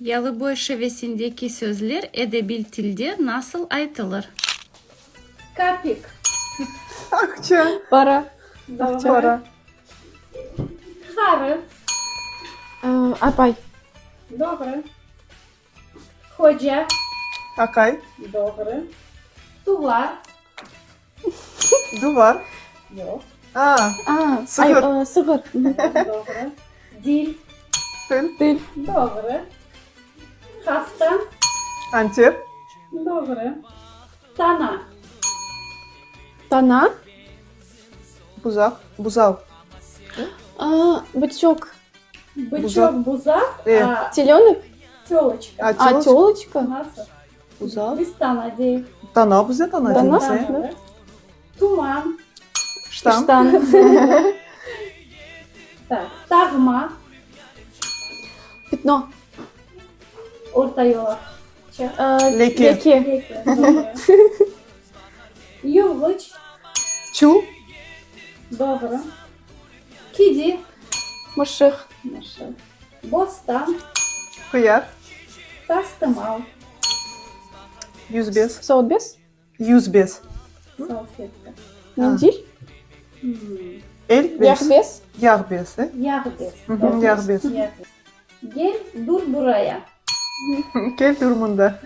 Ялыбой шевесіндегі сөзлер эдеби тілде насыл айтылыр? Капик. Акча. Пара. Добре. Пара. Хары. Апай. Добре. Ходжа. Акай. Добре. Тувар. Дувар. Yok. Сығыр. Сығыр. Добре. Дил. Тыл. Тіл. Добре. Hafta. Антеп. Добре. Тана. Тана. Бузак. Бузал. Бычок. Бычок, бузак, а Теленок. телочка. Телочка. Nasıl? Бузал. Biz tana değil. Тана бізде тана Тана. дейміз, е? Добре. Туман. Штам. Штан. Так. Tagma. Пятно. Orta yola. Çak. Leke. Леке. Peki. Добре. Yılgıç. Чу. Добре. Kedi. Мышық. Наша. Bostan. Kıyar. Tastımal. 105. Соотбес. 105. Salfetka. Мендиль. El 5. Яхбес. Yağ 5, e? Yağ bez. Hı, Добре. yağ bez. Yağ bez. Gel dur buraya. Kel durumunda.